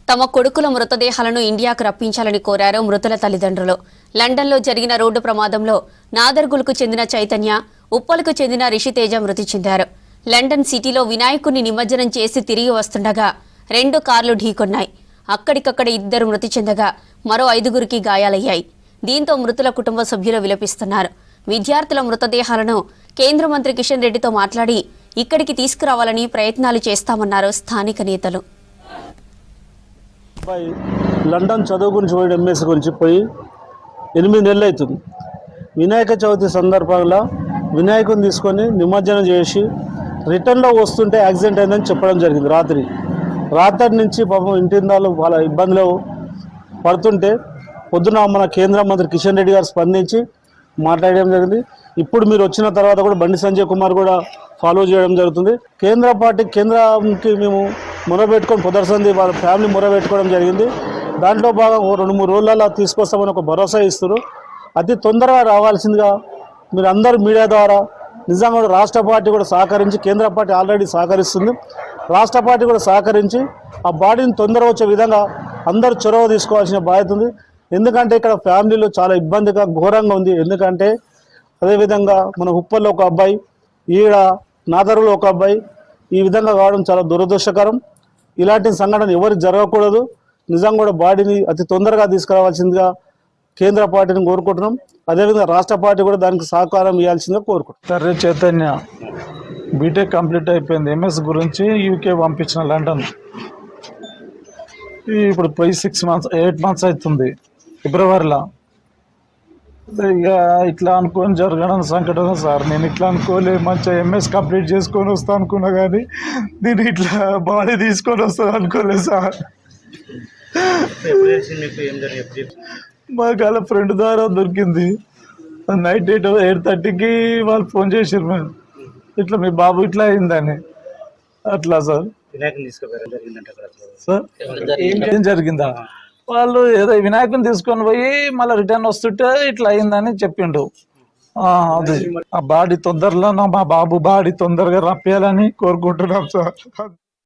తమ కొడుకుల మృతదేహాలను ఇండియాకు రప్పించాలని కోరారు మృతుల తల్లిదండ్రులు. లండన్లో జరిగిన రోడ్డు ప్రమాదంలో నాదర్గులకు చెందిన చైతన్య, ఉప్పలకు చెందిన రిషితేజ మృతి చెందారు. లండన్ సిటీలో వినాయకుడిని నిమజ్జనం చేసి తిరిగి వస్తుండగా 2 కార్లు ఢీకొన్నాయి. అక్కడికక్కడ 2 మృతి చెందగా మరో 5గురికి గాయాలయ్యాయి. దీంతో మృతుల కుటుంబ సభ్యులు విలపిస్తున్నారు. విద్యార్థుల మృతదేహాలను కేంద్ర మంత్రి కిషన్ రెడ్డితో మాట్లాడి ఇక్కడికి తీసుకురావాలని ప్రయత్నాలు చేస్తామన్నారు స్థానిక నేతలు. లండన్ చదువు గురించి పోయి ఎంఎస్ గురించి పోయి 8 నెలలు అవుతుంది. వినాయక చవితి సందర్భంగా వినాయకుని తీసుకొని నిమజ్జనం చేసి రిటర్న్లో వస్తుంటే యాక్సిడెంట్ అయిందని చెప్పడం జరిగింది. రాత్రి నుంచి పాపం ఇంటిందాలు వాళ్ళ ఇబ్బందులు పడుతుంటే పొద్దున మన కేంద్ర మంత్రి కిషన్ రెడ్డి గారు స్పందించి మాట్లాడడం జరిగింది. ఇప్పుడు మీరు వచ్చిన తర్వాత కూడా బండి సంజయ్ కుమార్ కూడా ఫాలో చేయడం జరుగుతుంది. కేంద్రంకి మేము మొరబెట్టుకొని పొదర్సంది వాళ్ళ ఫ్యామిలీ మొరబెట్టుకోవడం జరిగింది. దాంట్లో భాగంగా 2-3 రోజులలో తీసుకొస్తామని ఒక భరోసా ఇస్తారు. అతి తొందరగా రావాల్సిందిగా మీరు అందరూ మీడియా ద్వారా నిజంగా రాష్ట్ర పార్టీ కూడా సహకరించి, కేంద్ర పార్టీ ఆల్రెడీ సహకరిస్తుంది, రాష్ట్ర పార్టీ కూడా సహకరించి ఆ బాడీని తొందరగా వచ్చే విధంగా అందరూ చొరవ తీసుకోవాల్సిన బాధ్యత ఉంది. ఎందుకంటే ఇక్కడ ఫ్యామిలీలో చాలా ఇబ్బందిగా ఘోరంగా ఉంది. ఎందుకంటే అదేవిధంగా మన ఉప్పల్లో ఒక అబ్బాయి, ఈడ నాదరులో ఒక అబ్బాయి, ఈ విధంగా కావడం చాలా దురదృష్టకరం. ఇలాంటి సంఘటన ఎవరికి జరగకూడదు. నిజంగా కూడా బాడీని అతి తొందరగా తీసుకురావాల్సిందిగా కేంద్ర పార్టీని కోరుకుంటున్నాం. అదేవిధంగా రాష్ట్ర పార్టీ కూడా దానికి సహకారం ఇవ్వాల్సిందిగా కోరుకుంటున్నాం. తర్రే చైతన్య బీటెక్ కంప్లీట్ అయిపోయింది. ఎంఎస్ గురించి యూకే పంపించిన లండన్. ఇప్పుడు పోయి 8 మంత్స్ అవుతుంది. ఫిబ్రవరిలో ఇక ఇట్లా అనుకొని జరగడం సంఘటన సార్. నేను ఇట్లా అనుకోలే, మంచిగా ఎంఎస్ కంప్లీట్ చేసుకొని వస్తా అనుకున్నా, కానీ నేను ఇట్లా బాడీ తీసుకొని వస్తాను అనుకోలేదు సార్. మాకు అలా ఫ్రెండ్ ద్వారా దొరికింది. నైట్ 8:30కి వాళ్ళు ఫోన్ చేసారు, మేము ఇట్లా మీ బాబు ఇట్లా అయిందని. అట్లా సార్ సార్ ఏం జరిగిందా, వాళ్ళు ఏదో వినాయకుని తీసుకొని పోయి మళ్ళీ రిటర్న్ వస్తుంటే ఇట్లా అయిందని చెప్పిండు. అది ఆ బాడీ తొందరలో మా బాబు బాడీ తొందరగా రప్పేయాలని కోరుకుంటున్నాం సార్.